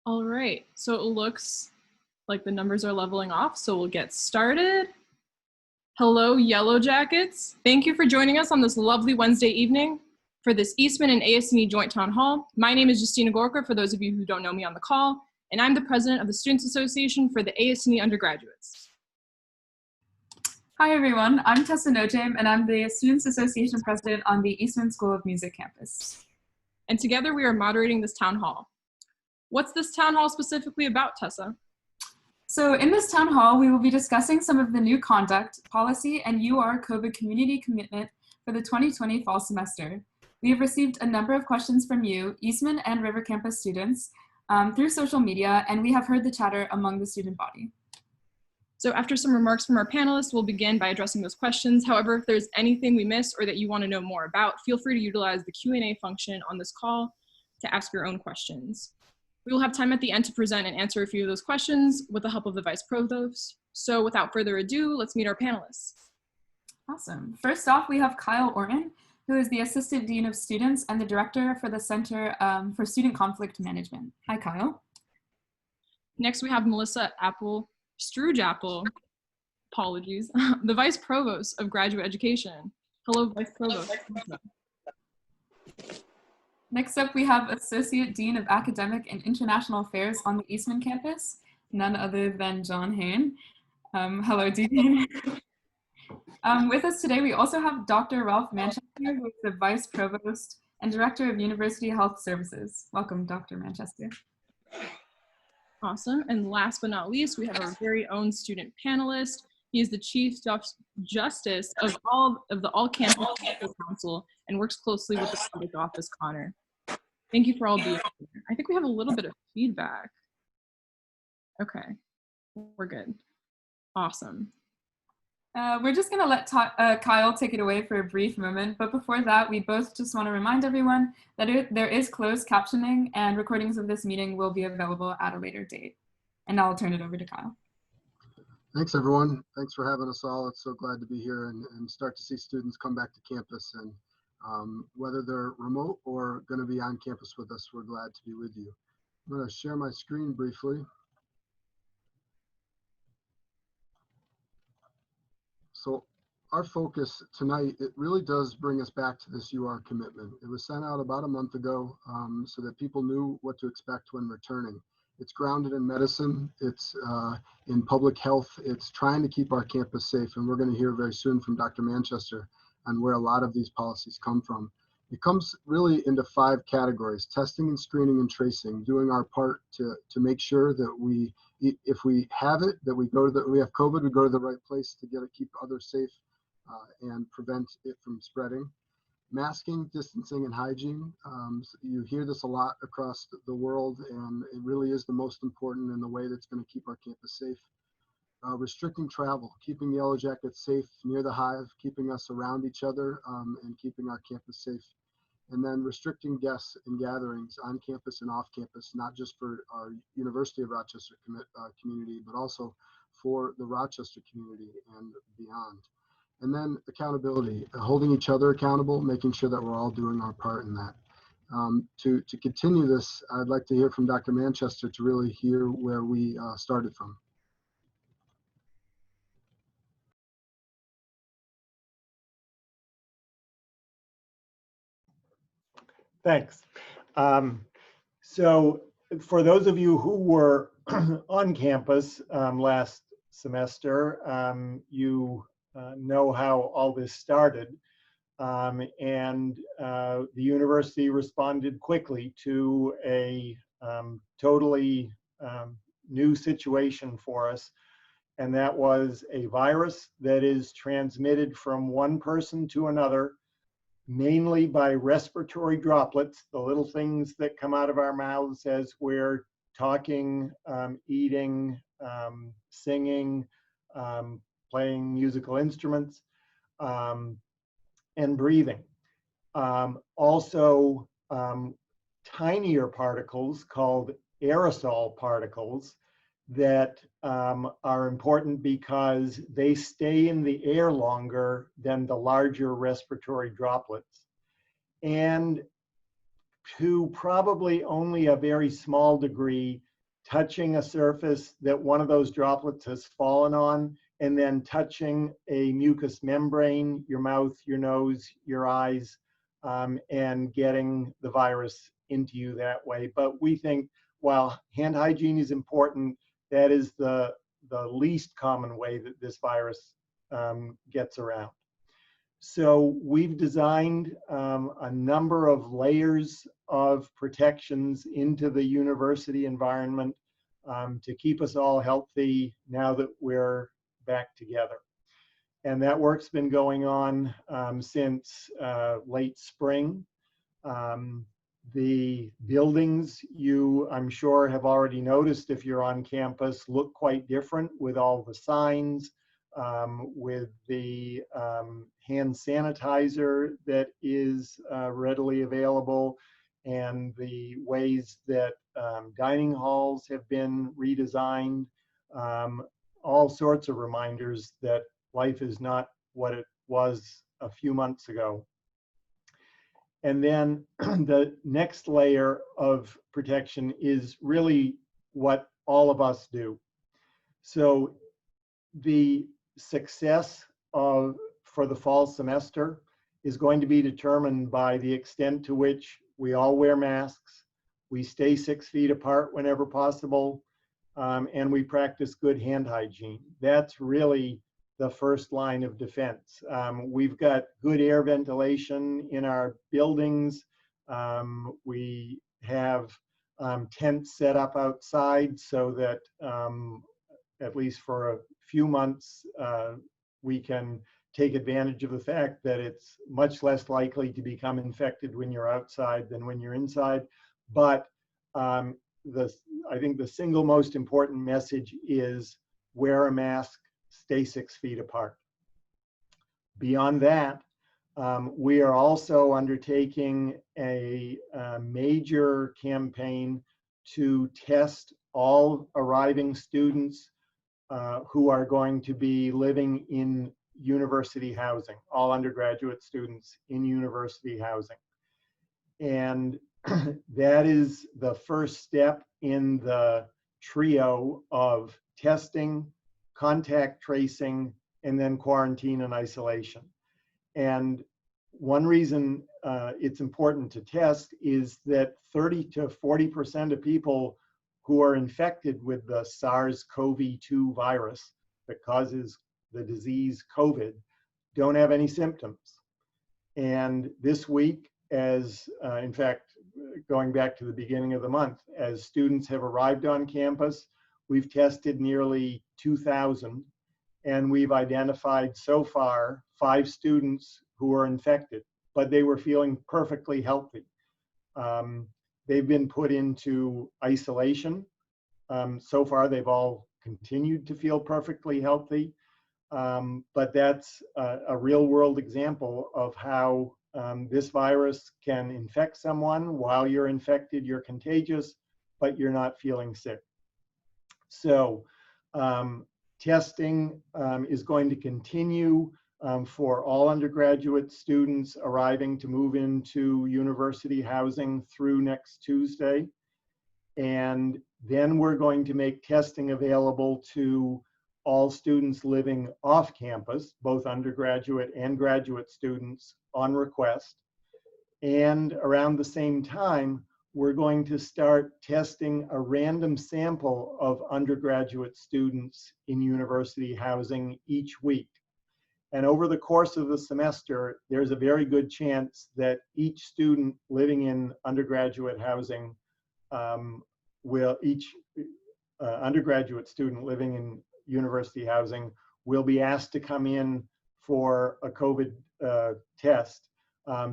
All right, so it looks like the numbers are leveling off, so we'll get started. Hello, Yellow Jackets. Thank you for joining us on this lovely Wednesday evening for this Eastman and ASNE Joint Town Hall. My name is Justina Gorka, for those of you who don't know me on the call, and I'm the president of the Students Association for the ASNE undergraduates. Hi everyone, I'm Tessa Nojam, and I'm the Students Association president on the Eastman School of Music campus. And together we are moderating this town hall. What's this town hall specifically about, Tessa? So in this town hall, we will be discussing some of the new conduct, policy, and UR COVID community commitment for the 2020 fall semester. We have received a number of questions from you, Eastman and River Campus students, through social media, and we have heard the chatter among the student body. So after some remarks from our panelists, we'll begin by addressing those questions. However, if there's anything we missed or that you want to know more about, feel free to utilize the Q&A function on this call to ask your own questions. We will have time at the end to present and answer a few of those questions with the help of the Vice Provost. So without further ado, let's meet our panelists. Awesome. First off, we have Kyle Orton, who is the Assistant Dean of Students and the Director for the Center for Student Conflict Management. Hi, Kyle. Next, we have Melissa Struge-Apple, apologies, the Vice Provost of Graduate Education. Hello, Vice Provost. Next up, we have Associate Dean of Academic and International Affairs on the Eastman campus, none other than John Hain. Hello, Dean. With us today, we also have Dr. Ralph Manchester, who is the Vice Provost and Director of University Health Services. Welcome, Dr. Manchester. Awesome. And last but not least, we have our very own student panelist. He is the Chief Justice of the All-Campus Council and works closely with the Public Office, Connor. Thank you for all being here. I think we have a little bit of feedback. Okay, we're good. Awesome. We're just going to let Kyle take it away for a brief moment, but before that, we both just want to remind everyone that there is closed captioning and recordings of this meeting will be available at a later date. And now I'll turn it over to Kyle. Thanks, everyone. Thanks for having us all. It's so glad to be here and start to see students come back to campus. And whether they're remote or going to be on campus with us, we're glad to be with you. I'm going to share my screen briefly. So our focus tonight, it really does bring us back to this UR commitment. It was sent out about a month ago so that people knew what to expect when returning. It's grounded in medicine, it's in public health, it's trying to keep our campus safe, and we're going to hear very soon from Dr. Manchester on where a lot of these policies come from. It comes really into 5 categories: testing and screening and tracing, doing our part to make sure that if we have it, that we have COVID, we go to the right place to keep others safe and prevent it from spreading. Masking, distancing, and hygiene. You hear this a lot across the world, and it really is the most important in the way that's going to keep our campus safe. Restricting travel, keeping Yellow Jackets safe near the hive, keeping us around each other, and keeping our campus safe. And then restricting guests and gatherings on campus and off campus, not just for our University of Rochester community, but also for the Rochester community and beyond. And then accountability, holding each other accountable, making sure that we're all doing our part in that. To continue this, I'd like to hear from Dr. Manchester to really hear where we started from. Thanks. So for those of you who were on campus last semester, you know how all this started. And the university responded quickly to a totally new situation for us. And that was a virus that is transmitted from one person to another, mainly by respiratory droplets, the little things that come out of our mouths as we're talking, eating, singing, playing musical instruments, and breathing. Also, tinier particles called aerosol particles that are important because they stay in the air longer than the larger respiratory droplets. And to probably only a very small degree, touching a surface that one of those droplets has fallen on, and then touching a mucous membrane, your mouth, your nose, your eyes, and getting the virus into you that way. But we think while hand hygiene is important, that is the least common way that this virus gets around. So we've designed a number of layers of protections into the university environment to keep us all healthy now that we're back together. And that work's been going on since late spring. The buildings, I'm sure, have already noticed if you're on campus, look quite different with all the signs, with the hand sanitizer that is readily available, and the ways that dining halls have been redesigned. All sorts of reminders that life is not what it was a few months ago. And then the next layer of protection is really what all of us do. So the success for the fall semester is going to be determined by the extent to which we all wear masks, we stay 6 feet apart whenever possible, and we practice good hand hygiene. That's really the first line of defense. We've got good air ventilation in our buildings. We have tents set up outside so that at least for a few months, we can take advantage of the fact that it's much less likely to become infected when you're outside than when you're inside. But I think the single most important message is wear a mask, stay 6 feet apart. Beyond that, we are also undertaking a major campaign to test all arriving students who are going to be living in university housing, all undergraduate students in university housing. And that is the first step in the trio of testing, contact tracing, and then quarantine and isolation. And one reason it's important to test is that 30 to 40% of people who are infected with the SARS-CoV-2 virus that causes the disease COVID don't have any symptoms. And this week, in fact, going back to the beginning of the month, as students have arrived on campus, we've tested nearly 2,000, and we've identified so far 5 students who are infected, but they were feeling perfectly healthy. They've been put into isolation. So far, they've all continued to feel perfectly healthy, but that's a real-world example of how this virus can infect someone. While you're infected, you're contagious, but you're not feeling sick. So testing is going to continue for all undergraduate students arriving to move into university housing through next Tuesday. And then we're going to make testing available to all students living off campus, both undergraduate and graduate students, on request. And around the same time, we're going to start testing a random sample of undergraduate students in university housing each week. And over the course of the semester, there's a very good chance that each student living in undergraduate housing each undergraduate student living in university housing will be asked to come in for a COVID test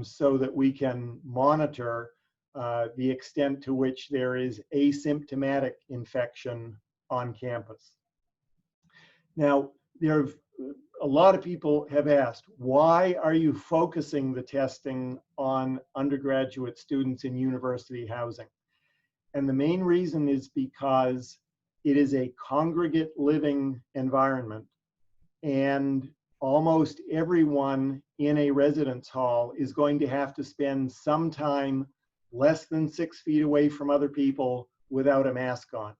so that we can monitor the extent to which there is asymptomatic infection on campus. Now, a lot of people have asked, why are you focusing the testing on undergraduate students in university housing? And the main reason is because it is a congregate living environment, and almost everyone in a residence hall is going to have to spend some time less than 6 feet away from other people without a mask on.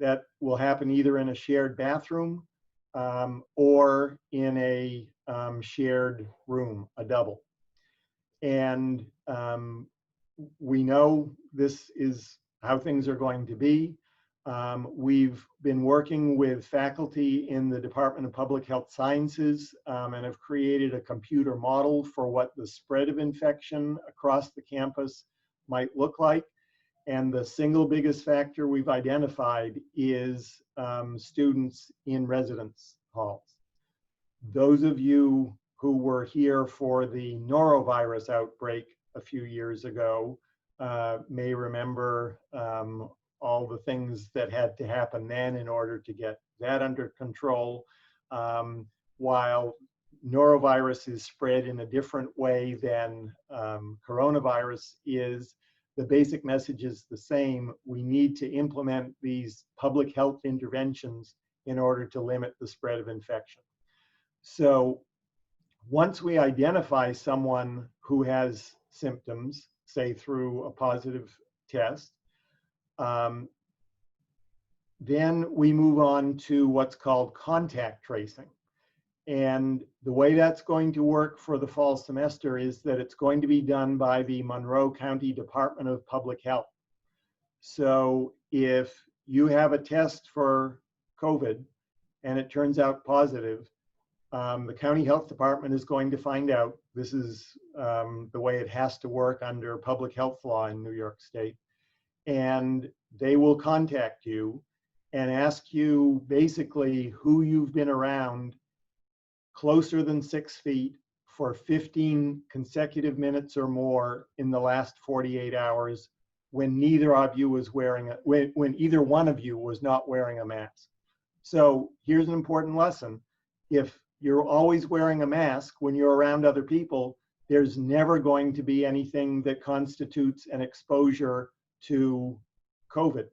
that will happen either in a shared bathroom or in a shared room, a double. And we know this is how things are going to be. We've been working with faculty in the Department of Public Health Sciences and have created a computer model for what the spread of infection across the campus might look like. And the single biggest factor we've identified is students in residence halls. Those of you who were here for the norovirus outbreak a few years ago may remember all the things that had to happen then in order to get that under control. While norovirus is spread in a different way than coronavirus is, the basic message is the same. We need to implement these public health interventions in order to limit the spread of infection. So once we identify someone who has symptoms, say through a positive test, then we move on to what's called contact tracing. And the way that's going to work for the fall semester is that it's going to be done by the Monroe County Department of Public Health. So if you have a test for COVID and it turns out positive, the county health department is going to find out. This is the way it has to work under public health law in New York State. And they will contact you and ask you basically who you've been around closer than 6 feet for 15 consecutive minutes or more in the last 48 hours when neither of you was wearing when either one of you was not wearing a mask. So here's an important lesson. If you're always wearing a mask when you're around other people, there's never going to be anything that constitutes an exposure to COVID,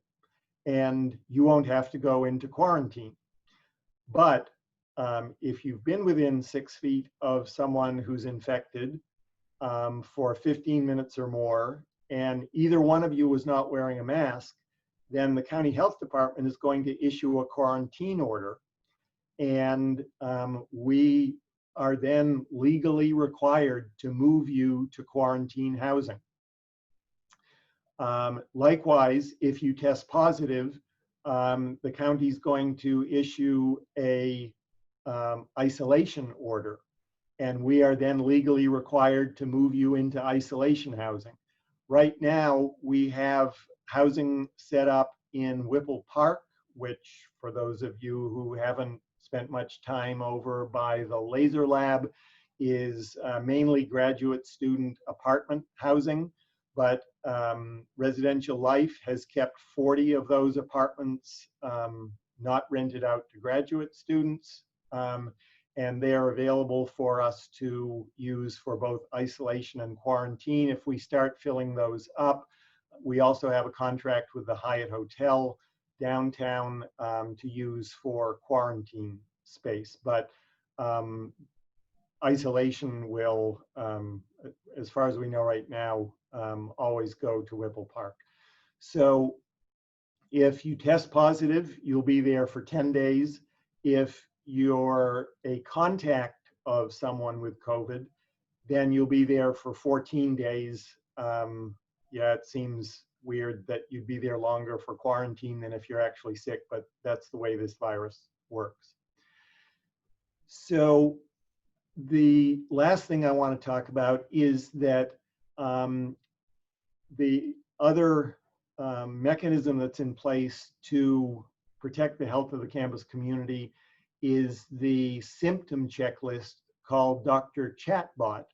and you won't have to go into quarantine. But if you've been within 6 feet of someone who's infected for 15 minutes or more, and either one of you was not wearing a mask, then the county health department is going to issue a quarantine order. And we are then legally required to move you to quarantine housing. Likewise, if you test positive, the county is going to issue a isolation order, and we are then legally required to move you into isolation housing. Right now, we have housing set up in Whipple Park, which for those of you who haven't spent much time over by the laser lab is mainly graduate student apartment housing, but Residential Life has kept 40 of those apartments not rented out to graduate students, and they are available for us to use for both isolation and quarantine. If we start filling those up, we also have a contract with the Hyatt Hotel downtown to use for quarantine space. But isolation will, as far as we know right now, always go to Whipple Park. So if you test positive, you'll be there for 10 days. If you're a contact of someone with COVID, then you'll be there for 14 days. Yeah, it seems weird that you'd be there longer for quarantine than if you're actually sick, but that's the way this virus works. So the last thing I want to talk about is that the other mechanism that's in place to protect the health of the campus community is the symptom checklist called Dr. Chatbot,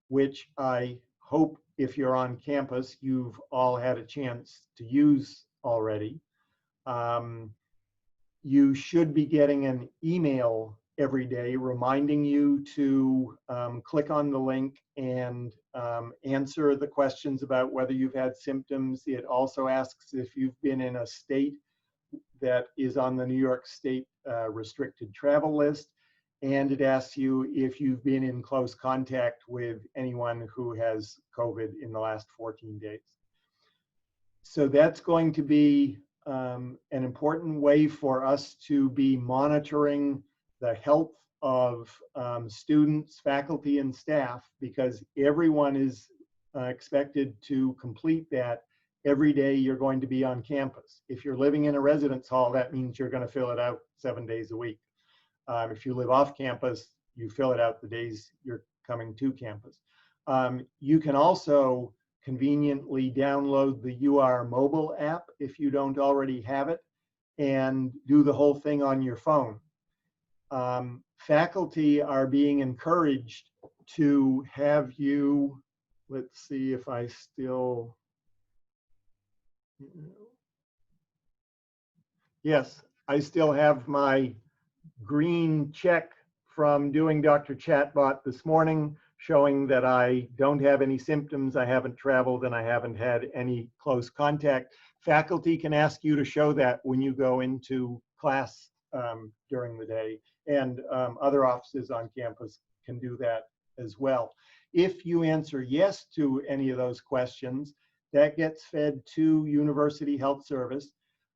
which I hope if you're on campus, you've all had a chance to use already. You should be getting an email every day reminding you to click on the link and answer the questions about whether you've had symptoms. It also asks if you've been in a state that is on the New York State restricted travel list. And it asks you if you've been in close contact with anyone who has COVID in the last 14 days. So that's going to be an important way for us to be monitoring the health of students, faculty, and staff, because everyone is expected to complete that every day you're going to be on campus. If you're living in a residence hall, that means you're going to fill it out 7 days a week. If you live off campus, you fill it out the days you're coming to campus. You can also conveniently download the UR mobile app if you don't already have it, and do the whole thing on your phone. Faculty are being encouraged to have you, let's see if I still, yes, I still have my green check from doing Dr. Chatbot this morning, showing that I don't have any symptoms, I haven't traveled, and I haven't had any close contact. Faculty can ask you to show that when you go into class during the day, and other offices on campus can do that as well. If you answer yes to any of those questions, that gets fed to University Health Service.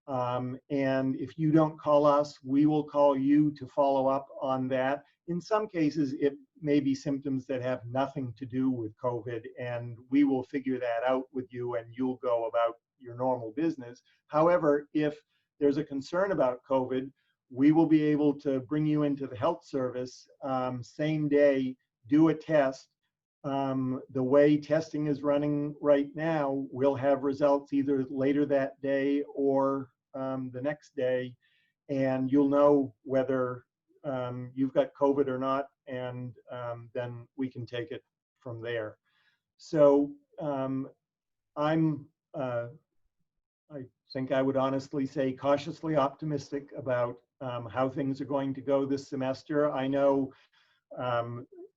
And if you don't call us, we will call you to follow up on that. In some cases, it may be symptoms that have nothing to do with COVID, and we will figure that out with you and you'll go about your normal business. However, if there's a concern about COVID, we will be able to bring you into the health service same day, do a test. The way testing is running right now, we'll have results either later that day or the next day, and you'll know whether you've got COVID or not, and then we can take it from there. So I think I would honestly say cautiously optimistic about how things are going to go this semester. I know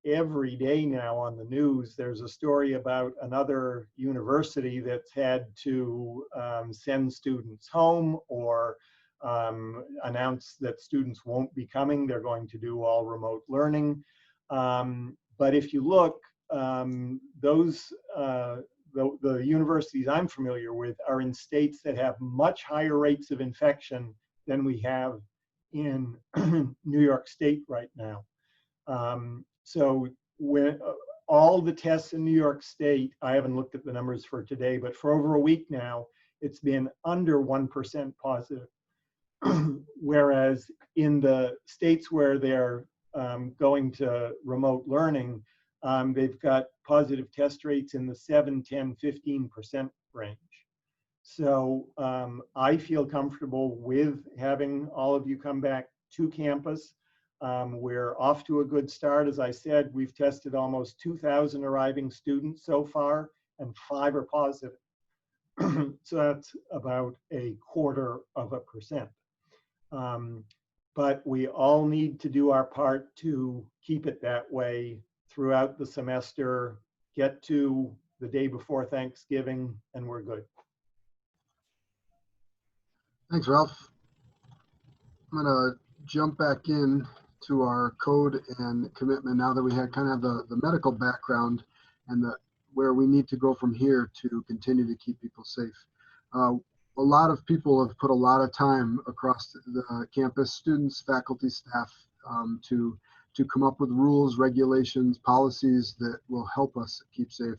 every day now on the news, there's a story about another university that's had to send students home or announce that students won't be coming. They're going to do all remote learning. But if you look, the universities I'm familiar with are in states that have much higher rates of infection than we have in New York State right now. So when all the tests in New York State, I haven't looked at the numbers for today, but for over a week now, it's been under 1% positive. Whereas in the states where they're going to remote learning, they've got positive test rates in the 7, 10, 15% range. So I feel comfortable with having all of you come back to campus. We're off to a good start. As I said, we've tested almost 2,000 arriving students so far, and 5 are positive. So that's about 0.25%. But we all need to do our part to keep it that way throughout the semester, get to the day before Thanksgiving, and we're good. Thanks, Ralph. I'm gonna jump back in to our code and commitment now that we had kind of the medical background and where we need to go from here to continue to keep people safe. A lot of people have put a lot of time across the campus, students, faculty, staff, to come up with rules, regulations, policies that will help us keep safe.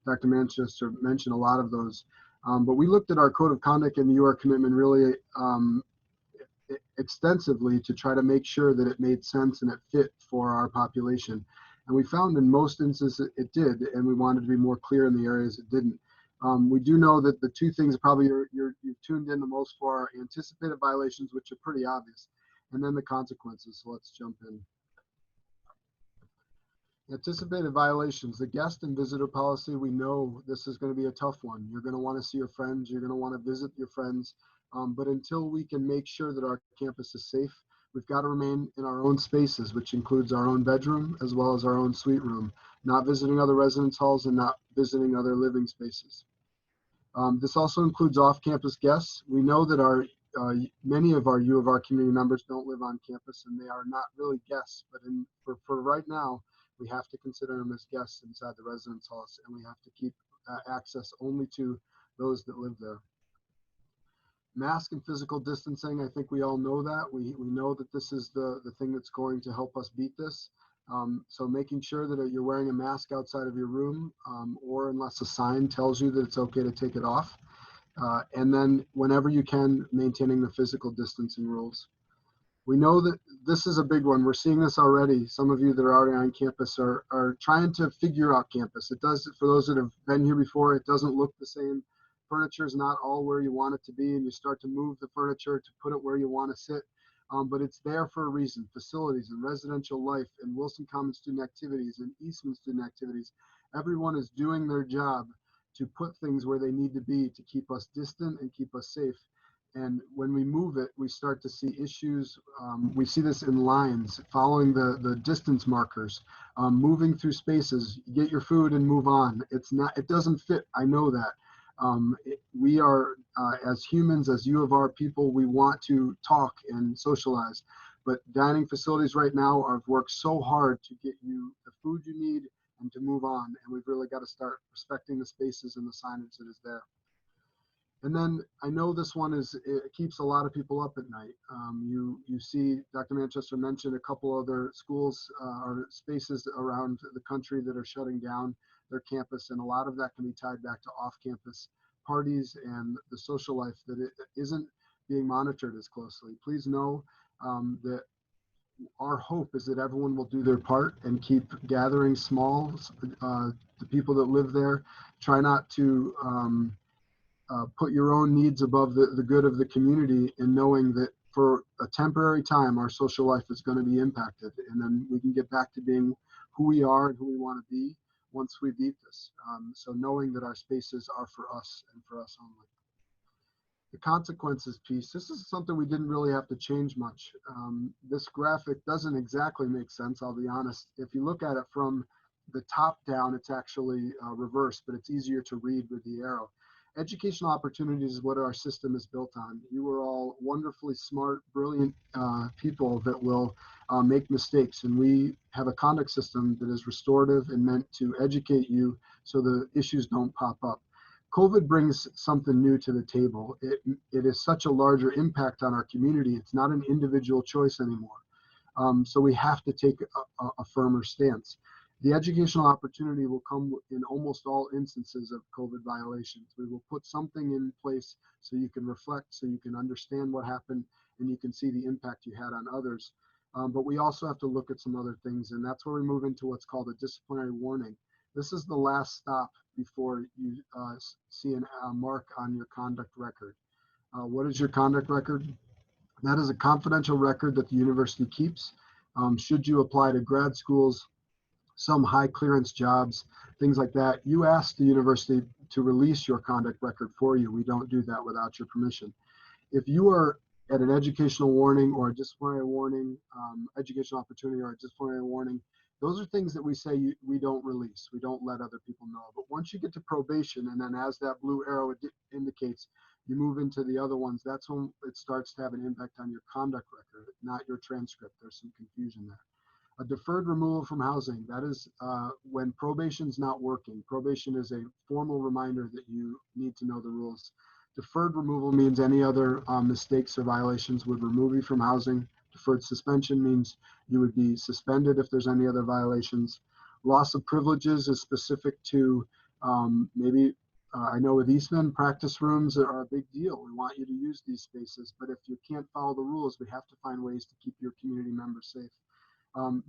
Dr. Manchester mentioned a lot of those. But we looked at our code of conduct and the UR commitment really extensively to try to make sure that it made sense and it fit for our population. And we found in most instances it did, and we wanted to be more clear in the areas it didn't. We do know that the 2 things probably you've tuned in the most for are anticipated violations, which are pretty obvious, and then the consequences. So let's jump in. Anticipated violations, the guest and visitor policy, we know this is going to be a tough one. You're going to want to see your friends, you're going to want to visit your friends, but until we can make sure that our campus is safe, we've got to remain in our own spaces, which includes our own bedroom as well as our own suite room, not visiting other residence halls and not visiting other living spaces. This also includes off-campus guests. We know that many of our U of R community members don't live on campus, and they are not really guests, but for right now, we have to consider them as guests inside the residence halls, and we have to keep access only to those that live there. Mask and physical distancing, I think we all know that. We know that this is the thing that's going to help us beat this. So making sure that you're wearing a mask outside of your room, or unless a sign tells you that it's okay to take it off. And then whenever you can, maintaining the physical distancing rules. We know that this is a big one. We're seeing this already. Some of you that are already on campus are trying to figure out campus. It does, for those that have been here before, it doesn't look the same. Furniture is not all where you want it to be, and you start to move the furniture to put it where you want to sit. But it's there for a reason. Facilities and residential life and Wilson Common student activities and Eastman student activities, everyone is doing their job to put things where they need to be to keep us distant and keep us safe. And when we move it, we start to see issues. We see this in lines, following the distance markers, moving through spaces. You get your food and move on. It doesn't fit. I know that. We are, as humans, as U of R people, we want to talk and socialize. But dining facilities right now have worked so hard to get you the food you need and to move on. And we've really got to start respecting the spaces and the signage that is there. And then I know this one it keeps a lot of people up at night. You see Dr. Manchester mentioned a couple other schools or spaces around the country that are shutting down their campus, and a lot of that can be tied back to off-campus parties and the social life that it isn't being monitored as closely. Please know that our hope is that everyone will do their part and keep gathering small. The people that live there, try not to put your own needs above the good of the community, and knowing that for a temporary time, our social life is going to be impacted. And then we can get back to being who we are and who we want to be once we beat this. So knowing that our spaces are for us and for us only. The consequences piece, this is something we didn't really have to change much. This graphic doesn't exactly make sense, I'll be honest. If you look at it from the top down, it's actually reversed, but it's easier to read with the arrow. Educational opportunities is what our system is built on. You are all wonderfully smart, brilliant people that will make mistakes, and we have a conduct system that is restorative and meant to educate you so the issues don't pop up. COVID brings something new to the table. It is such a larger impact on our community. It's not an individual choice anymore. So we have to take a firmer stance. The educational opportunity will come in almost all instances of COVID violations. We will put something in place so you can reflect, so you can understand what happened, and you can see the impact you had on others. But we also have to look at some other things, and that's where we move into what's called a disciplinary warning. This is the last stop before you see a mark on your conduct record. What is your conduct record? That is a confidential record that the university keeps. Should you apply to grad schools, some high clearance jobs, things like that, you ask the university to release your conduct record for you. We don't do that without your permission. If you are at an educational warning or a disciplinary warning, educational opportunity or a disciplinary warning, those are things that we say we don't release. We don't let other people know. But once you get to probation, and then as that blue arrow indicates, you move into the other ones, that's when it starts to have an impact on your conduct record, not your transcript. There's some confusion there. A deferred removal from housing, that is when probation's not working. Probation is a formal reminder that you need to know the rules. Deferred removal means any other mistakes or violations would remove you from housing. Deferred suspension means you would be suspended if there's any other violations. Loss of privileges is specific to maybe, I know with Eastman, practice rooms are a big deal. We want you to use these spaces, but if you can't follow the rules, we have to find ways to keep your community members safe.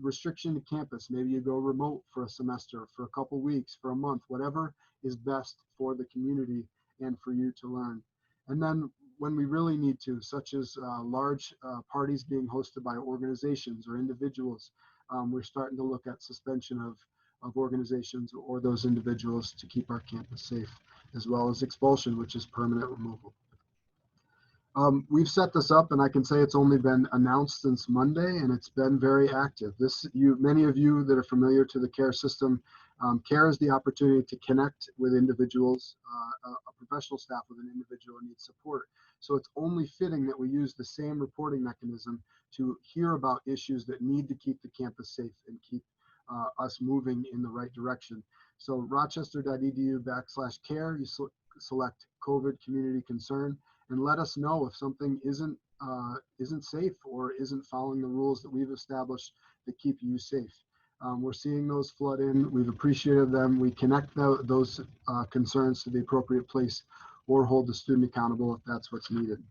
Restriction to campus, maybe you go remote for a semester, for a couple weeks, for a month, whatever is best for the community and for you to learn. And then when we really need to, such as large parties being hosted by organizations or individuals, we're starting to look at suspension of organizations or those individuals to keep our campus safe, as well as expulsion, which is permanent removal. We've set this up, and I can say it's only been announced since Monday, and it's been very active. Many of you that are familiar to the CARE system, CARE is the opportunity to connect with individuals, a professional staff with an individual who needs support. So it's only fitting that we use the same reporting mechanism to hear about issues that need to keep the campus safe and keep us moving in the right direction. So rochester.edu/care, you select COVID community concern and let us know if something isn't safe or isn't following the rules that we've established to keep you safe. We're seeing those flood in. We've appreciated them. We connect those concerns to the appropriate place or hold the student accountable if that's what's needed.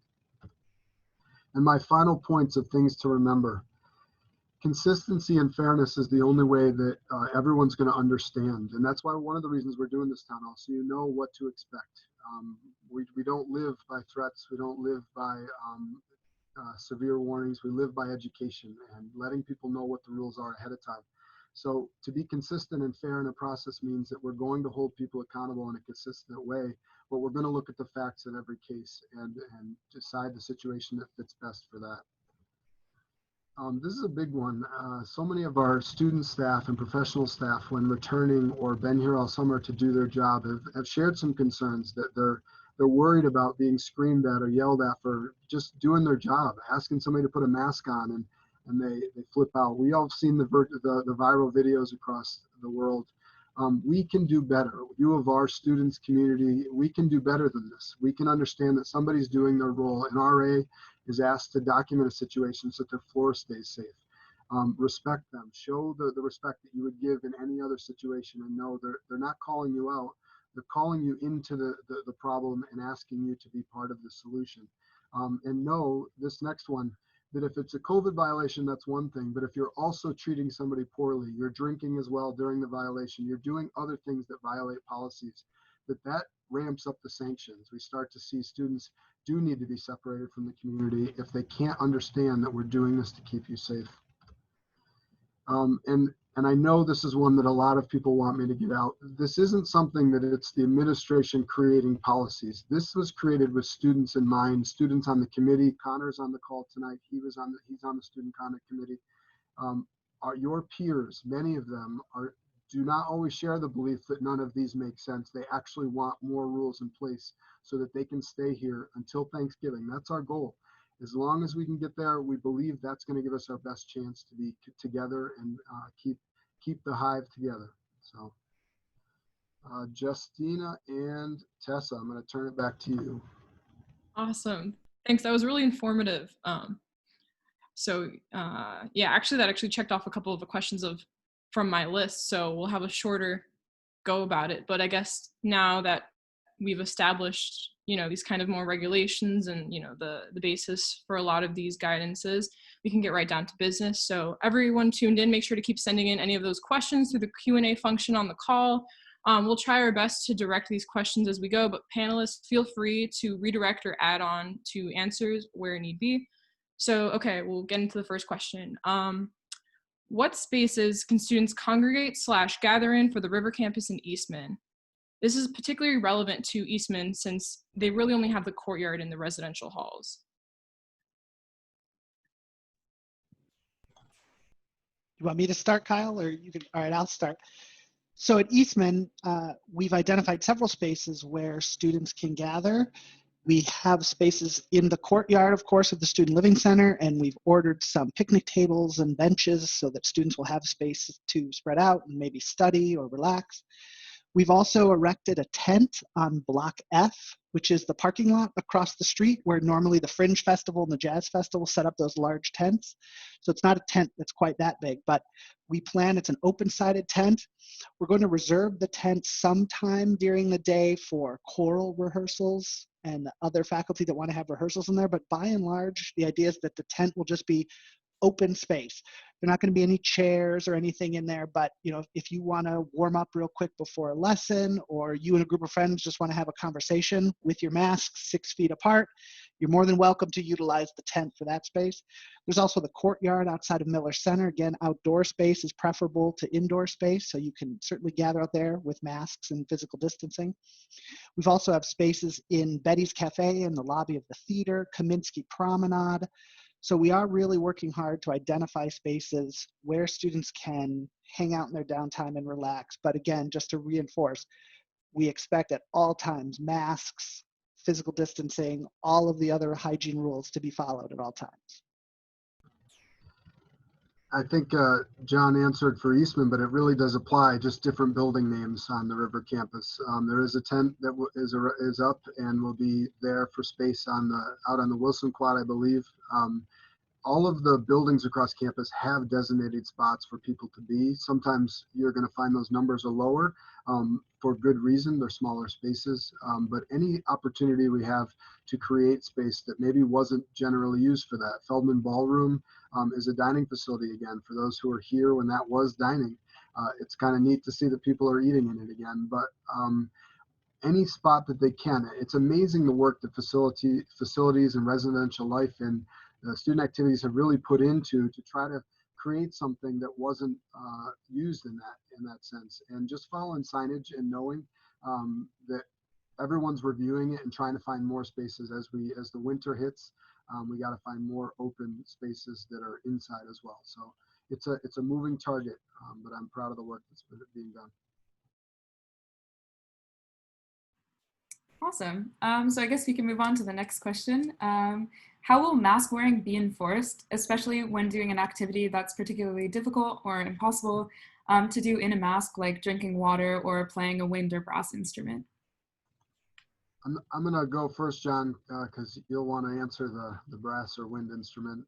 And my final points of things to remember. Consistency and fairness is the only way that everyone's going to understand. And that's why one of the reasons we're doing this town hall, so you know what to expect. We don't live by threats. We don't live by severe warnings. We live by education and letting people know what the rules are ahead of time. So to be consistent and fair in a process means that we're going to hold people accountable in a consistent way, but we're going to look at the facts in every case and decide the situation that fits best for that. This is a big one. So many of our student staff and professional staff, when returning or been here all summer to do their job, have shared some concerns that they're worried about being screamed at or yelled at for just doing their job, asking somebody to put a mask on and they flip out. We all have seen the viral videos across the world. We can do better. You of our students community, we can do better than this. We can understand that somebody's doing their role. An RA is asked to document a situation so that their floor stays safe. Respect them. Show the respect that you would give in any other situation, and know they're not calling you out. They're calling you into the problem and asking you to be part of the solution. And know this next one, that if it's a COVID violation, that's one thing, but if you're also treating somebody poorly, you're drinking as well during the violation, you're doing other things that violate policies, that ramps up the sanctions. We start to see students do need to be separated from the community if they can't understand that we're doing this to keep you safe. And I know this is one that a lot of people want me to get out. This isn't something that it's the administration creating policies. This was created with students in mind, students on the committee. Connor's on the call tonight. He's on the student conduct committee. Are your peers, many of them do not always share the belief that none of these make sense. They actually want more rules in place so that they can stay here until Thanksgiving. That's our goal. As long as we can get there, we believe that's going to give us our best chance to be together and keep the hive together. So Justina and Tessa, I'm going to turn it back to you. Awesome. Thanks. That was really informative. Yeah, actually that actually checked off a couple of the questions from my list. So we'll have a shorter go about it. But I guess now that we've established, these kind of more regulations and, the basis for a lot of these guidances, we can get right down to business. So everyone tuned in, make sure to keep sending in any of those questions through the Q&A function on the call. We'll try our best to direct these questions as we go, but panelists, feel free to redirect or add on to answers where need be. So, okay, we'll get into the first question. What spaces can students congregate/gather in for the River Campus in Eastman? This is particularly relevant to Eastman since they really only have the courtyard and the residential halls. You want me to start, Kyle, or you can? All right, I'll start. So at Eastman, we've identified several spaces where students can gather. We have spaces in the courtyard, of course, of the Student Living Center, and we've ordered some picnic tables and benches so that students will have space to spread out and maybe study or relax. We've also erected a tent on Block F, which is the parking lot across the street where normally the Fringe Festival and the Jazz Festival set up those large tents. So it's not a tent that's quite that big, but we plan it's an open-sided tent. We're going to reserve the tent sometime during the day for choral rehearsals and other faculty that want to have rehearsals in there. But by and large, the idea is that the tent will just be open space. There are not going to be any chairs or anything in there, but if you want to warm up real quick before a lesson, or you and a group of friends just want to have a conversation with your masks 6 feet apart, you're more than welcome to utilize the tent for that space. There's also the courtyard outside of Miller Center. Again, outdoor space is preferable to indoor space, so you can certainly gather out there with masks and physical distancing. We've also have spaces in Betty's Cafe in the lobby of the theater, Kaminsky Promenade. So we are really working hard to identify spaces where students can hang out in their downtime and relax. But again, just to reinforce, we expect at all times masks, physical distancing, all of the other hygiene rules to be followed at all times. I think John answered for Eastman, but it really does apply, just different building names on the river campus. There is a tent that is up and will be there for space out on the Wilson Quad, I believe. All of the buildings across campus have designated spots for people to be. Sometimes you're going to find those numbers are lower for good reason. They're smaller spaces, but any opportunity we have to create space that maybe wasn't generally used for that. Feldman Ballroom is a dining facility again for those who were here when that was dining. It's kind of neat to see that people are eating in it again, but any spot that they can. It's amazing the work that facilities and residential life and student activities have really put into to try to create something that wasn't used in that sense. And just following signage and knowing that everyone's reviewing it and trying to find more spaces as the winter hits. We got to find more open spaces that are inside as well. So it's a moving target, but I'm proud of the work that's being done. Awesome. So I guess we can move on to the next question. How will mask wearing be enforced, especially when doing an activity that's particularly difficult or impossible to do in a mask, like drinking water or playing a wind or brass instrument? I'm going to go first, John, because you'll want to answer the brass or wind instrument.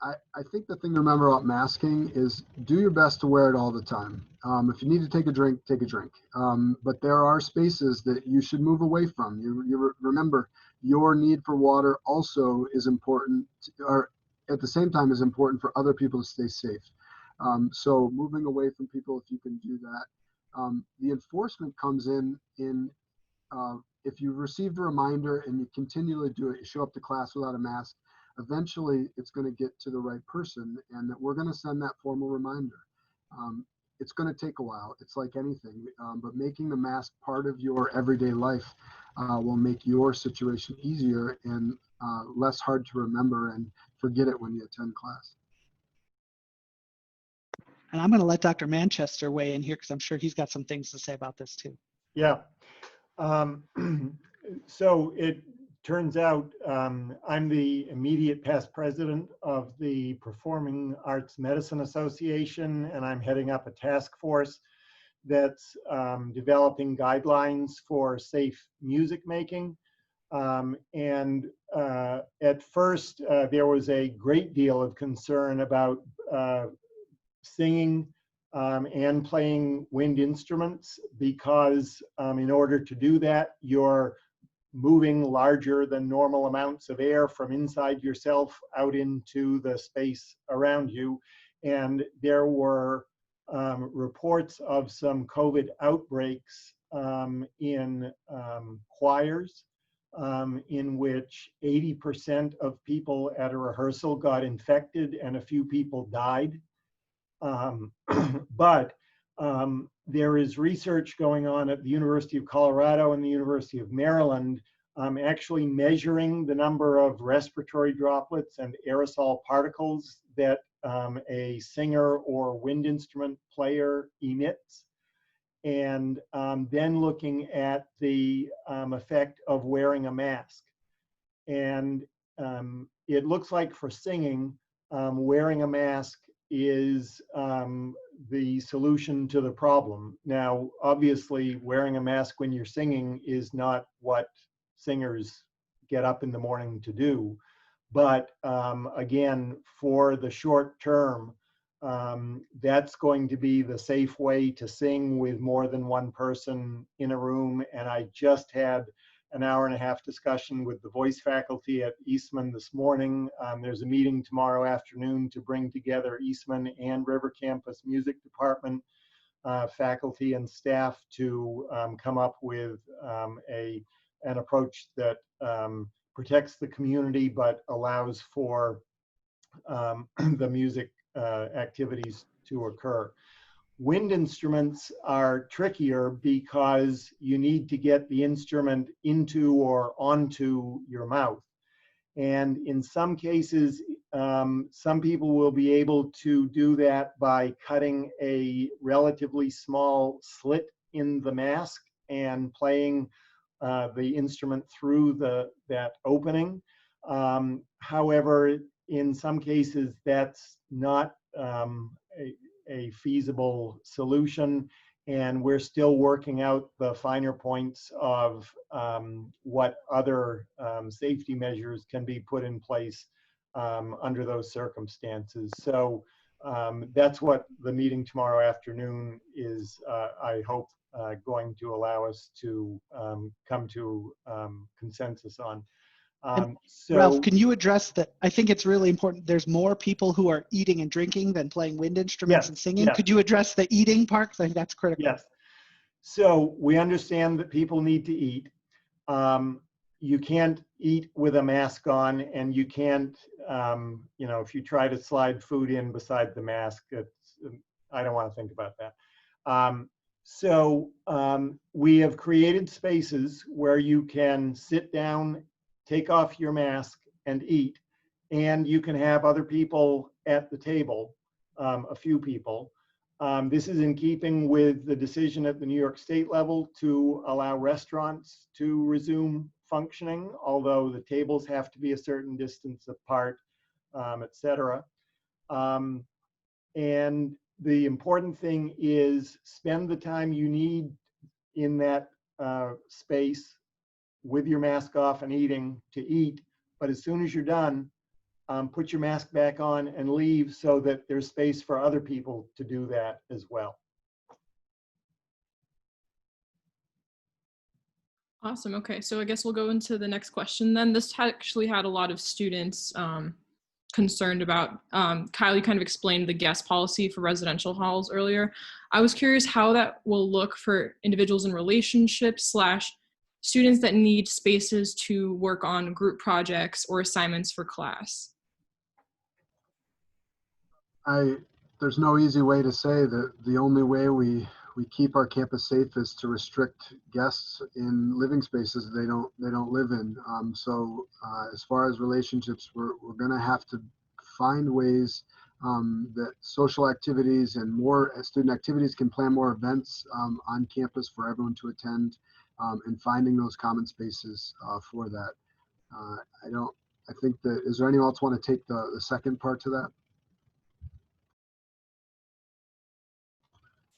I think the thing to remember about masking is do your best to wear it all the time. If you need to take a drink, take a drink. But there are spaces that you should move away from. You remember your need for water also is important, or at the same time is important for other people to stay safe. So moving away from people, if you can do that. The enforcement comes in if you received a reminder and you continually do it, you show up to class without a mask, eventually it's going to get to the right person, and that we're going to send that formal reminder. It's going to take a while. It's like anything, but making the mask part of your everyday life will make your situation easier and less hard to remember and forget it when you attend class. And I'm going to let Dr. Manchester weigh in here because I'm sure he's got some things to say about this too. Yeah. So it turns out I'm the immediate past president of the Performing Arts Medicine Association, and I'm heading up a task force that's developing guidelines for safe music making. And at first, there was a great deal of concern about singing and playing wind instruments because in order to do that, you're moving larger than normal amounts of air from inside yourself out into the space around you. And there were reports of some COVID outbreaks in choirs in which 80% of people at a rehearsal got infected and a few people died. But there is research going on at the University of Colorado and the University of Maryland actually measuring the number of respiratory droplets and aerosol particles that a singer or wind instrument player emits, and then looking at the effect of wearing a mask. And it looks like for singing, wearing a mask is the solution to the problem. Now, obviously, wearing a mask when you're singing is not what singers get up in the morning to do. But again, for the short term, that's going to be the safe way to sing with more than one person in a room. And I just had an hour-and-a-half discussion with the voice faculty at Eastman this morning. There's a meeting tomorrow afternoon to bring together Eastman and River Campus Music Department faculty and staff to come up with an approach that protects the community but allows for the music activities to occur. Wind instruments are trickier because you need to get the instrument into or onto your mouth. And in some cases, some people will be able to do that by cutting a relatively small slit in the mask and playing the instrument through that opening. However, in some cases, that's not a feasible solution, and we're still working out the finer points of what other safety measures can be put in place under those circumstances. So that's what the meeting tomorrow afternoon is, I hope, going to allow us to come to consensus on. Ralph, can you address that? I think it's really important. There's more people who are eating and drinking than playing wind instruments and singing. Yes. Could you address the eating part? I think that's critical. Yes. So we understand that people need to eat. You can't eat with a mask on, and you can't, you know, if you try to slide food in beside the mask, I don't want to think about that. We have created spaces where you can sit down, take off your mask and eat, and you can have other people at the table, a few people. This is in keeping with the decision at the New York State level to allow restaurants to resume functioning, although the tables have to be a certain distance apart, et cetera. And the important thing is spend the time you need in that space with your mask off and eating to eat. But as soon as you're done, put your mask back on and leave so that there's space for other people to do that as well. Awesome. Okay, so I guess we'll go into the next question then. This actually had a lot of students concerned about. Kyle, you kind of explained the guest policy for residential halls earlier. I was curious how that will look for individuals in relationships / students that need spaces to work on group projects or assignments for class. There's no easy way to say that the only way we keep our campus safe is to restrict guests in living spaces they don't live in. As far as relationships, we're going to have to find ways that social activities and more student activities can plan more events on campus for everyone to attend, and finding those common spaces for that. I think that, is there anyone else want to take the second part to that?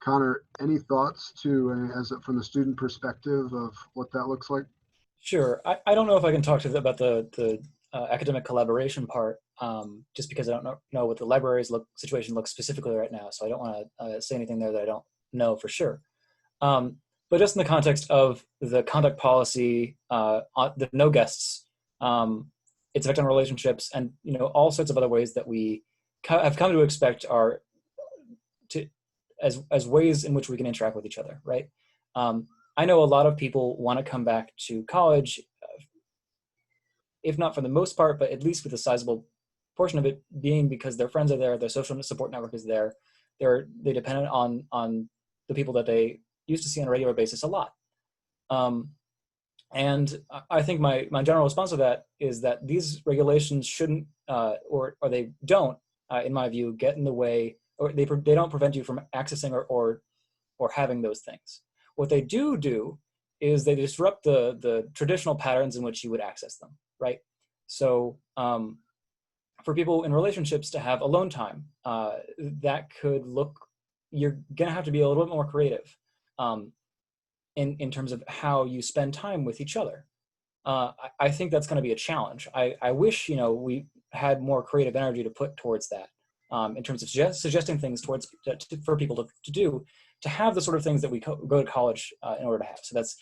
Connor, any thoughts from the student perspective of what that looks like? Sure. I don't know if I can talk to about the academic collaboration part, just because I don't know what the library's situation looks specifically right now. So I don't want to say anything there that I don't know for sure. But just in the context of the conduct policy, the no guests, its effect on relationships, and all sorts of other ways that we have come to expect are as ways in which we can interact with each other, right? I know a lot of people want to come back to college, if not for the most part, but at least with a sizable portion of it being because their friends are there, their social support network is there. They depend on the people that they used to see on a regular basis a lot. And I think my general response to that is that these regulations shouldn't, or they don't, in my view, get in the way, or they don't prevent you from accessing or having those things. What they do is they disrupt the traditional patterns in which you would access them, right? So for people in relationships to have alone time, that could look, you're gonna have to be a little bit more creative in terms of how you spend time with each other. I think that's gonna be a challenge. I wish we had more creative energy to put towards that. In terms of suggesting things for people to do, to have the sort of things that we go to college in order to have. So that's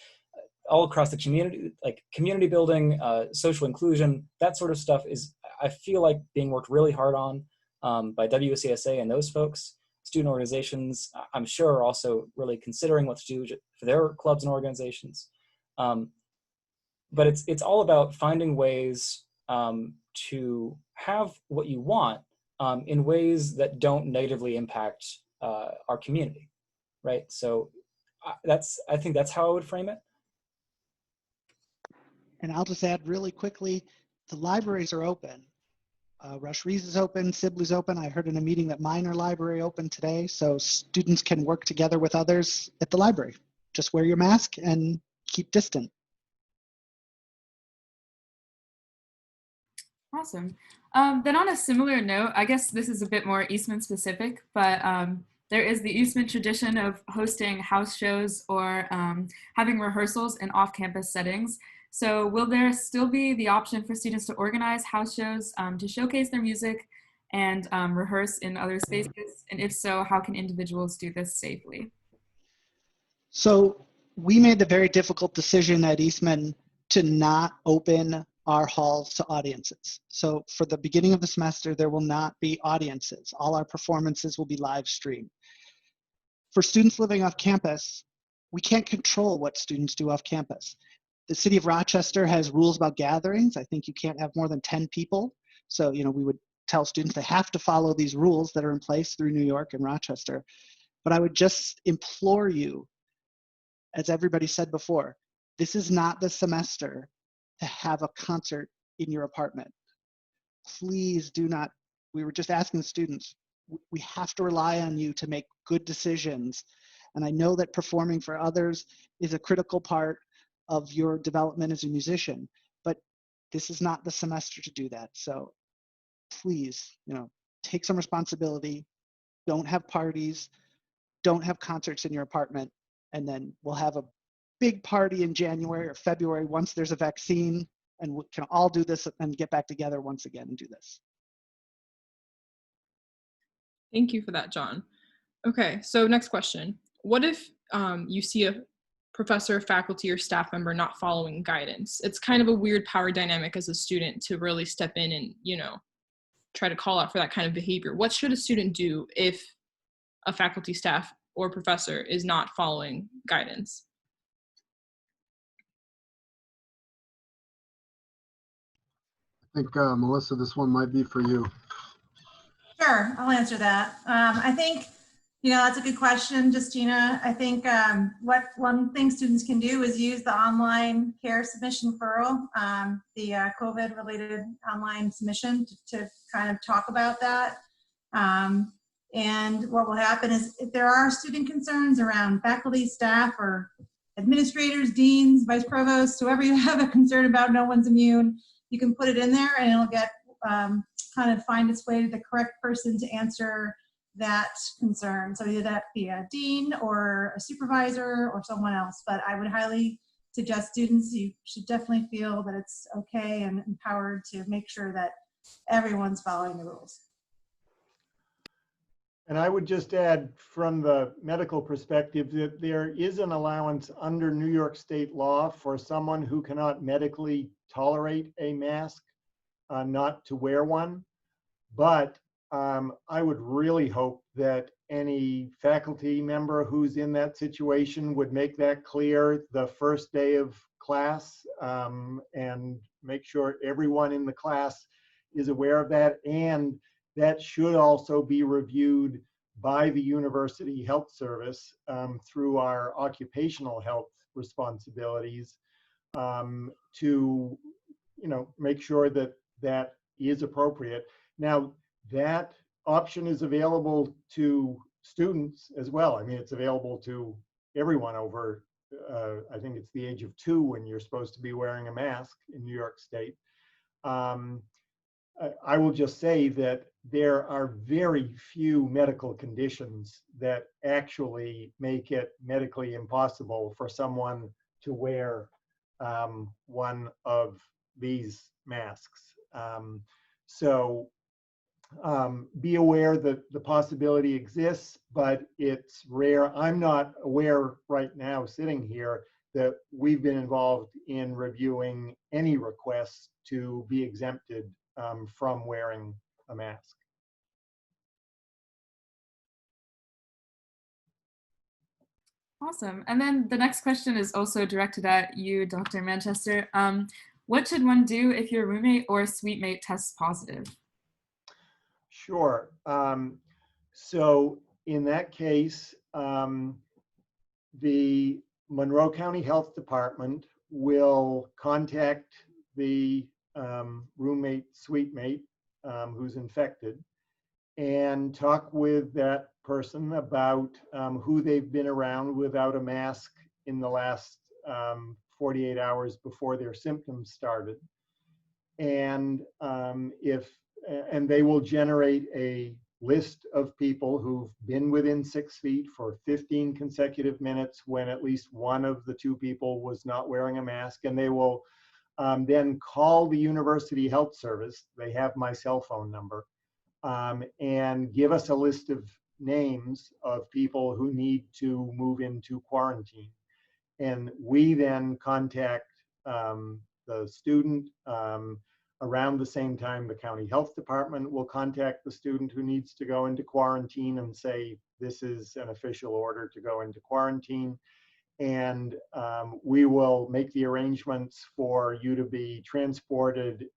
all across the community, like community building, social inclusion, that sort of stuff is, I feel like, being worked really hard on by WCSA and those folks. Student organizations, I'm sure, are also really considering what to do for their clubs and organizations. But it's all about finding ways to have what you want in ways that don't negatively impact our community, right? So I think that's how I would frame it. And I'll just add really quickly, the libraries are open. Rush Rees is open, Sibley's open. I heard in a meeting that Minor Library opened today, so students can work together with others at the library. Just wear your mask and keep distant. Awesome. Then on a similar note, I guess this is a bit more Eastman specific, but there is the Eastman tradition of hosting house shows or having rehearsals in off-campus settings. So will there still be the option for students to organize house shows to showcase their music and rehearse in other spaces? And if so, how can individuals do this safely? So we made the very difficult decision at Eastman to not open our halls to audiences. So for the beginning of the semester, there will not be audiences. All our performances will be live streamed. For students living off campus, we can't control what students do off campus. The city of Rochester has rules about gatherings. I think you can't have more than 10 people. So, we would tell students they have to follow these rules that are in place through New York and Rochester. But I would just implore you, as everybody said before, this is not the semester to have a concert in your apartment. Please do not, we were just asking the students, we have to rely on you to make good decisions. And I know that performing for others is a critical part of your development as a musician, but this is not the semester to do that. So please, take some responsibility. Don't have parties, don't have concerts in your apartment, and then we'll have a big party in January or February once there's a vaccine, and we can all do this and get back together once again and do this. Thank you for that, John. Okay, so next question. What if you see a professor, faculty, or staff member not following guidance? It's kind of a weird power dynamic as a student to really step in and, try to call out for that kind of behavior. What should a student do if a faculty, staff, or professor is not following guidance? I think, Melissa, this one might be for you. Sure, I'll answer that. I think, that's a good question, Justina. I think what one thing students can do is use the online care submission referral, the COVID-related online submission to kind of talk about that. And what will happen is if there are student concerns around faculty, staff, or administrators, deans, vice provosts, whoever you have a concern about, no one's immune, you can put it in there and it'll get kind of find its way to the correct person to answer that concern. So either that be a dean or a supervisor or someone else, but I would highly suggest students, you should definitely feel that it's okay and empowered to make sure that everyone's following the rules. And I would just add from the medical perspective that there is an allowance under New York state law for someone who cannot medically tolerate a mask not to wear one. But I would really hope that any faculty member who's in that situation would make that clear the first day of class and make sure everyone in the class is aware of that. And that should also be reviewed by the University Health Service through our occupational health responsibilities to, make sure that that is appropriate. Now, that option is available to students as well. I mean, it's available to everyone over, I think it's the age of 2 when you're supposed to be wearing a mask in New York State. I will just say that there are very few medical conditions that actually make it medically impossible for someone to wear one of these masks. So be aware that the possibility exists, but it's rare. I'm not aware right now, sitting here, that we've been involved in reviewing any requests to be exempted from wearing a mask. Awesome. And then the next question is also directed at you, Dr. Manchester. What should one do if your roommate or suite mate tests positive? Sure. So in that case, the Monroe County Health Department will contact the roommate, suite mate who's infected and talk with that person about who they've been around without a mask in the last 48 hours before their symptoms started. and and they will generate a list of people who've been within 6 feet for 15 consecutive minutes when at least one of the two people was not wearing a mask, and they will then call the University Health Service. They have my cell phone number, and give us a list of names of people who need to move into quarantine. And we then contact the student. Around the same time, the county health department will contact the student who needs to go into quarantine and say, this is an official order to go into quarantine. And we will make the arrangements for you to be transported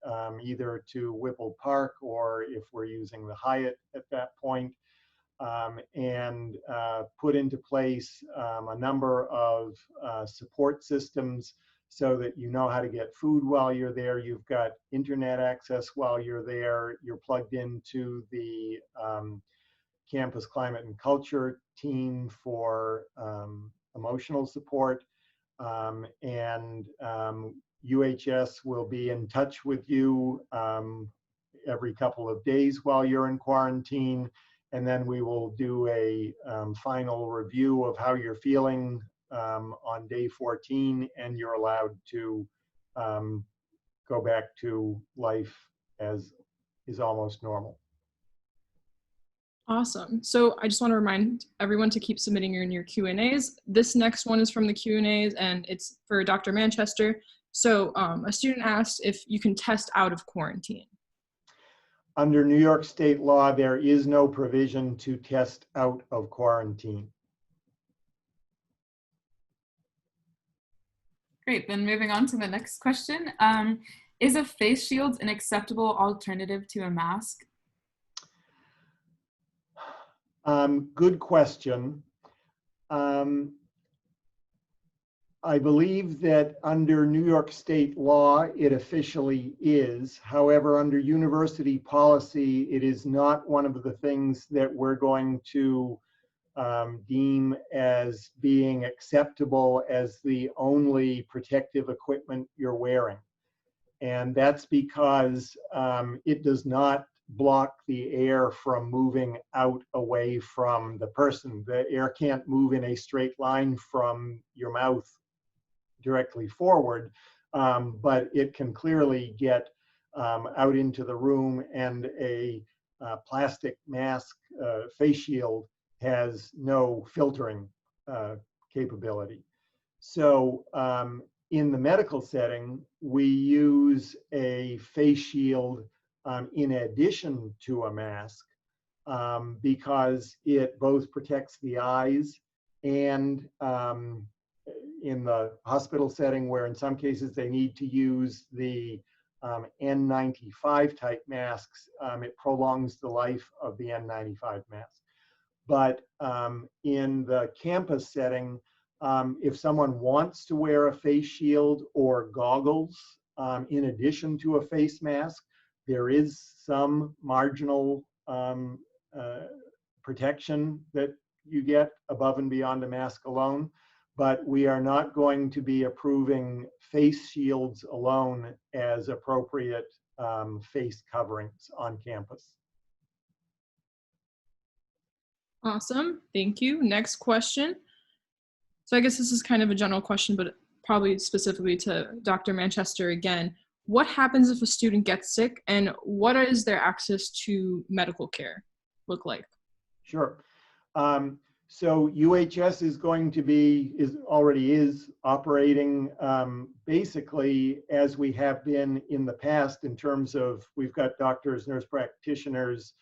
either to Whipple Park, or if we're using the Hyatt at that point, and put into place a number of support systems so that you know how to get food while you're there. You've got internet access while you're there. You're plugged into the campus climate and culture team for emotional support. And UHS will be in touch with you every couple of days while you're in quarantine. And then we will do a final review of how you're feeling on day 14, and you're allowed to go back to life as is almost normal. Awesome. So I just want to remind everyone to keep submitting your Q&As. This next one is from the Q&As, and it's for Dr. Manchester. So a student asked if you can test out of quarantine. Under New York state law, there is no provision to test out of quarantine. Great, then moving on to the next question. Is a face shield an acceptable alternative to a mask? Good question. I believe that under New York state law, it officially is. However, under university policy, it is not one of the things that we're going to deem as being acceptable as the only protective equipment you're wearing. And that's because it does not block the air from moving out away from the person. The air can't move in a straight line from your mouth directly forward, but it can clearly get out into the room, and a plastic mask face shield has no filtering capability. So in the medical setting, we use a face shield in addition to a mask because it both protects the eyes, and in the hospital setting, where in some cases they need to use the N95 type masks, it prolongs the life of the N95 mask. But in the campus setting, if someone wants to wear a face shield or goggles in addition to a face mask, there is some marginal protection that you get above and beyond a mask alone. But we are not going to be approving face shields alone as appropriate face coverings on campus. Awesome, thank you. Next question. So I guess this is kind of a general question, but probably specifically to Dr. Manchester again. What happens if a student gets sick, and what is their access to medical care look like? Sure. So UHS is going to be, already is operating basically as we have been in the past, in terms of we've got doctors, nurse practitioners,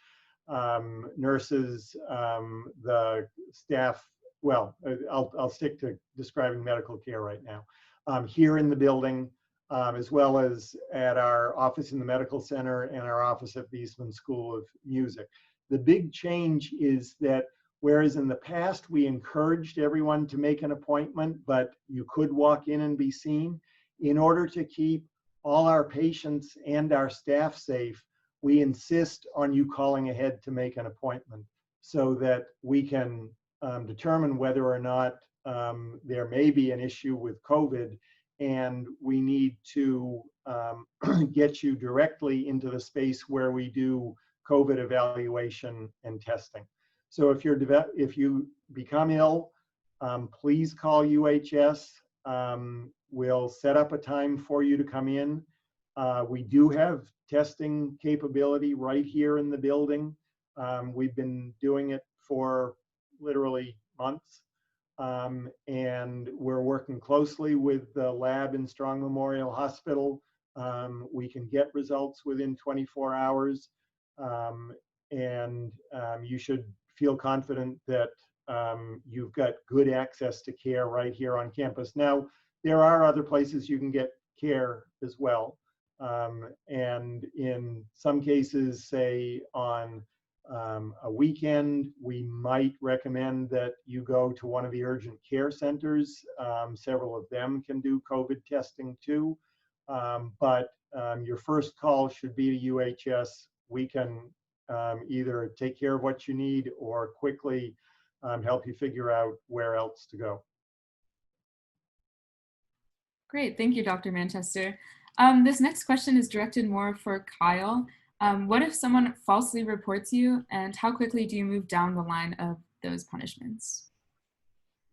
nurses, the staff. Well, I'll stick to describing medical care right now. Here in the building, as well as at our office in the medical center and our office at the Eastman School of Music. The big change is that whereas in the past we encouraged everyone to make an appointment, but you could walk in and be seen, in order to keep all our patients and our staff safe, we insist on you calling ahead to make an appointment so that we can determine whether or not there may be an issue with COVID, and we need to get you directly into the space where we do COVID evaluation and testing. So if you become ill, please call UHS. We'll set up a time for you to come in. We do have testing capability right here in the building. We've been doing it for literally months. And we're working closely with the lab in Strong Memorial Hospital. We can get results within 24 hours. You should feel confident that you've got good access to care right here on campus. Now, there are other places you can get care as well. And in some cases, say on a weekend, we might recommend that you go to one of the urgent care centers. Several of them can do COVID testing too. But your first call should be to UHS. We can either take care of what you need or quickly help you figure out where else to go. Great, thank you, Dr. Manchester. This next question is directed more for Kyle. What if someone falsely reports you, and how quickly do you move down the line of those punishments?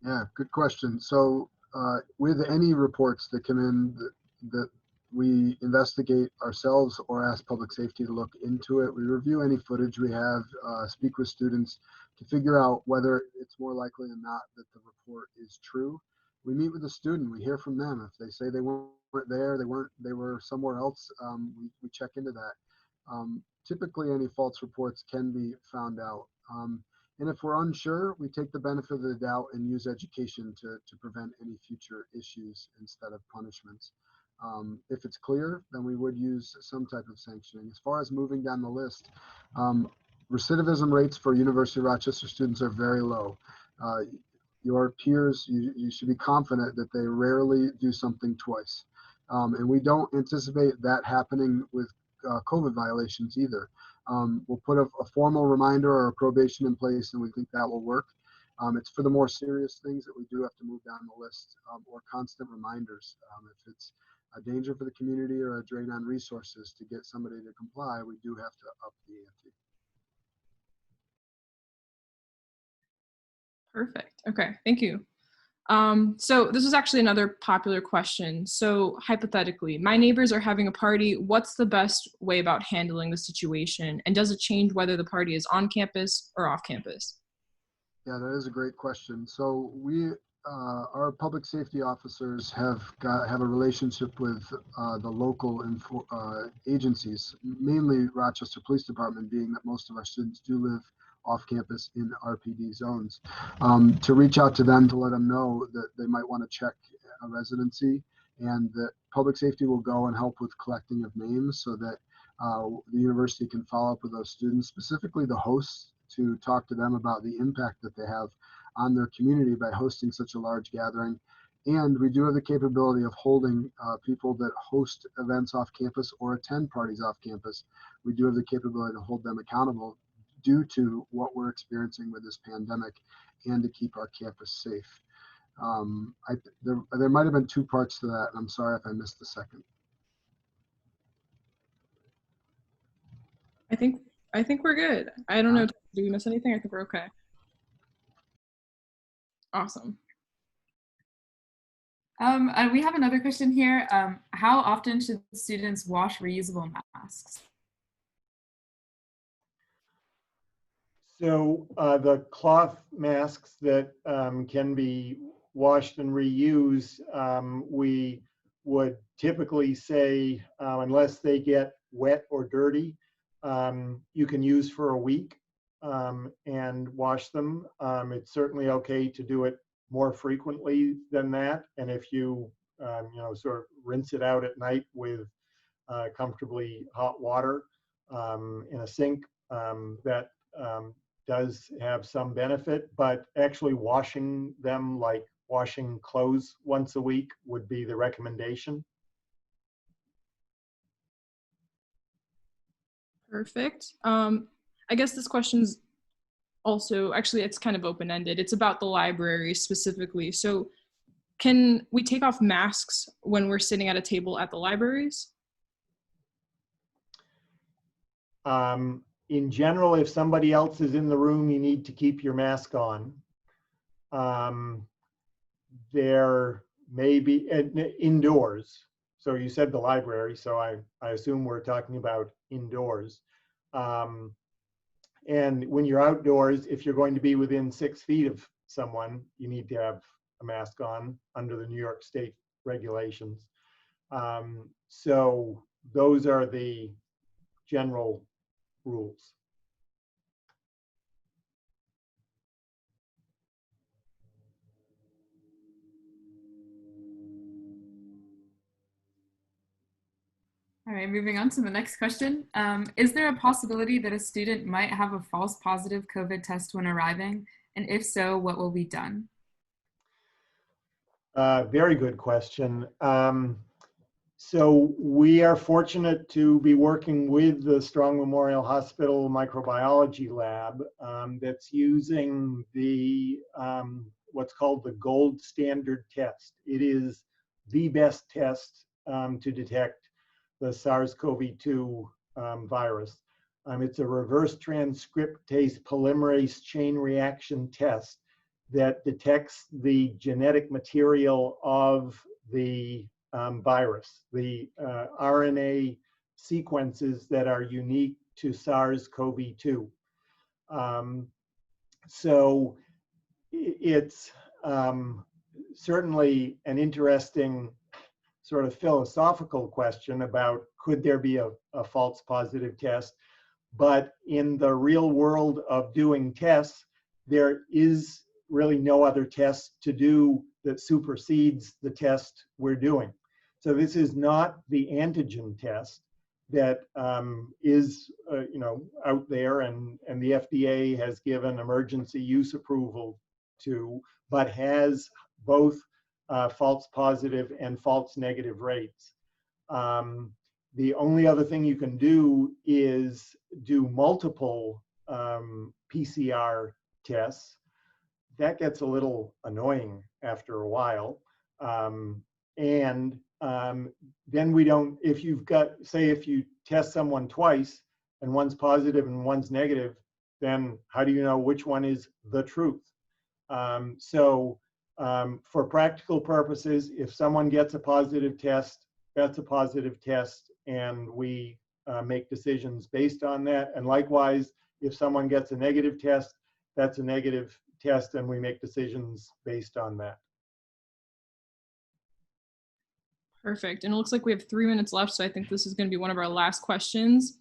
Yeah, good question. So with any reports that come in that we investigate ourselves or ask public safety to look into it, we review any footage we have, speak with students to figure out whether it's more likely than not that the report is true. We meet with the student, we hear from them. If they say they weren't there, they were somewhere else, we check into that. Typically any false reports can be found out. And if we're unsure, we take the benefit of the doubt and use education to prevent any future issues instead of punishments. If it's clear, then we would use some type of sanctioning. As far as moving down the list, recidivism rates for University of Rochester students are very low. Your peers, you should be confident that they rarely do something twice. And we don't anticipate that happening with COVID violations either. We'll put a formal reminder or a probation in place, and we think that will work. It's for the more serious things that we do have to move down the list, or constant reminders. If it's a danger for the community or a drain on resources to get somebody to comply, we do have to up the ante. Perfect. Okay, thank you. So this is actually another popular question. So hypothetically, my neighbors are having a party. What's the best way about handling the situation? And does it change whether the party is on campus or off campus? Yeah, that is a great question. So our public safety officers have a relationship with the local agencies, mainly Rochester Police Department, being that most of our students do live off campus in RPD zones, to reach out to them to let them know that they might want to check a residency, and that public safety will go and help with collecting of names so that the university can follow up with those students, specifically the hosts, to talk to them about the impact that they have on their community by hosting such a large gathering. And we do have the capability of holding people that host events off campus or attend parties off campus. We do have the capability to hold them accountable due to what we're experiencing with this pandemic and to keep our campus safe. There might have been two parts to that, and I'm sorry if I missed the second. I think we're good. I don't know. Did we miss anything? I think we're okay. Awesome. We have another question here. How often should students wash reusable masks? So the cloth masks that can be washed and reused, we would typically say, unless they get wet or dirty, you can use for a week and wash them. It's certainly okay to do it more frequently than that. And if you, sort of rinse it out at night with comfortably hot water in a sink, that does have some benefit, but actually washing them like washing clothes once a week would be the recommendation. Perfect. I guess this question's also, actually it's kind of open-ended. It's about the library specifically. So can we take off masks when we're sitting at a table at the libraries? In general, if somebody else is in the room, you need to keep your mask on. There may be indoors. So you said the library, so I assume we're talking about indoors. And when you're outdoors, if you're going to be within 6 feet of someone, you need to have a mask on under the New York State regulations. So those are the general rules. All right, moving on to the next question. Is there a possibility that a student might have a false positive COVID test when arriving? And if so, what will be done? Very good question. So we are fortunate to be working with the Strong Memorial Hospital microbiology lab that's using the what's called the gold standard test. It is the best test to detect the SARS-CoV-2 virus. It's a reverse transcriptase polymerase chain reaction test that detects the genetic material of the virus, the RNA sequences that are unique to SARS-CoV-2. So it's certainly an interesting sort of philosophical question about could there be a false positive test, but in the real world of doing tests, there is really no other test to do that supersedes the test we're doing. So this is not the antigen test that is out there and the FDA has given emergency use approval to, but has both false positive and false negative rates. The only other thing you can do is do multiple PCR tests. That gets a little annoying after a while. Then we don't, if you've got, say if you test someone twice and one's positive and one's negative, then how do you know which one is the truth? For practical purposes, if someone gets a positive test, that's a positive test, and we make decisions based on that. And likewise, if someone gets a negative test, that's a negative test, and we make decisions based on that. Perfect. And it looks like we have 3 minutes left, so I think this is going to be one of our last questions.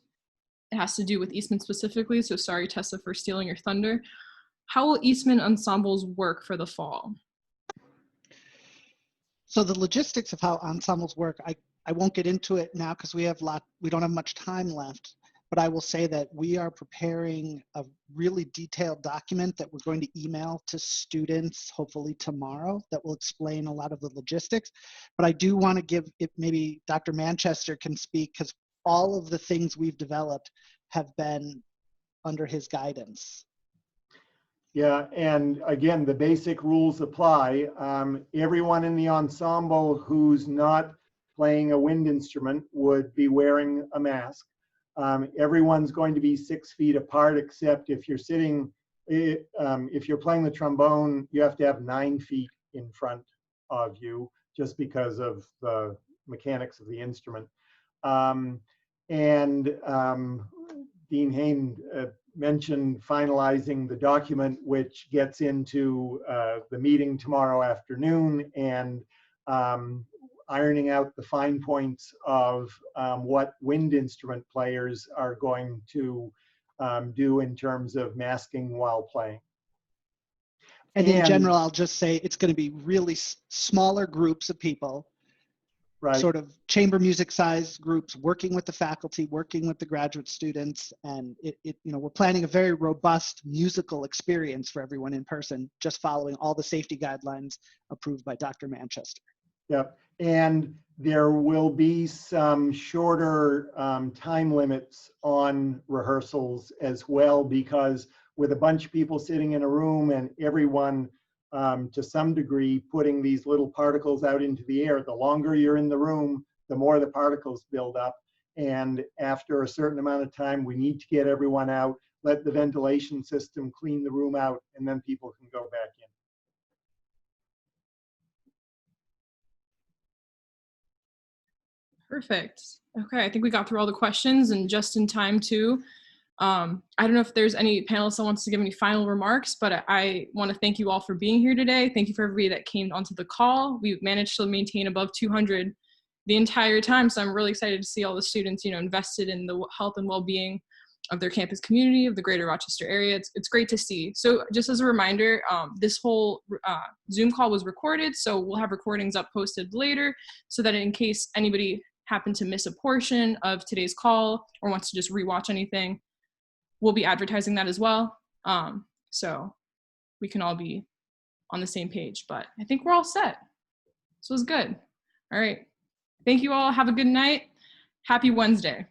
It has to do with Eastman specifically, so sorry, Tessa, for stealing your thunder. How will Eastman ensembles work for the fall? So the logistics of how ensembles work, I won't get into it now because we don't have much time left, but I will say that we are preparing a really detailed document that we're going to email to students hopefully tomorrow that will explain a lot of the logistics. But I do want to give it, maybe Dr. Manchester can speak because all of the things we've developed have been under his guidance. Yeah, and again, the basic rules apply. Everyone in the ensemble who's not playing a wind instrument would be wearing a mask. Everyone's going to be 6 feet apart, except if you're sitting, if you're playing the trombone, you have to have 9 feet in front of you just because of the mechanics of the instrument. Dean Hain mentioned finalizing the document, which gets into the meeting tomorrow afternoon and ironing out the fine points of what wind instrument players are going to do in terms of masking while playing. And in general, I'll just say it's going to be really smaller groups of people, right? Sort of chamber music size groups, working with the faculty, working with the graduate students, and we're planning a very robust musical experience for everyone in person, just following all the safety guidelines approved by Dr. Manchester. Yep, and there will be some shorter time limits on rehearsals as well, because with a bunch of people sitting in a room and everyone to some degree putting these little particles out into the air, the longer you're in the room, the more the particles build up. And after a certain amount of time, we need to get everyone out, let the ventilation system clean the room out, and then people can go back in. Perfect. Okay, I think we got through all the questions and just in time too. I don't know if there's any panelists that wants to give any final remarks, but I want to thank you all for being here today. Thank you for everybody that came onto the call. We've managed to maintain above 200 the entire time, so I'm really excited to see all the students, invested in the health and well-being of their campus community, of the greater Rochester area. It's great to see. So just as a reminder, this whole Zoom call was recorded, so we'll have recordings up posted later so that in case anybody happened to miss a portion of today's call or wants to just rewatch anything, we'll be advertising that as well. So we can all be on the same page, but I think we're all set. This was good. All right. Thank you all. Have a good night. Happy Wednesday.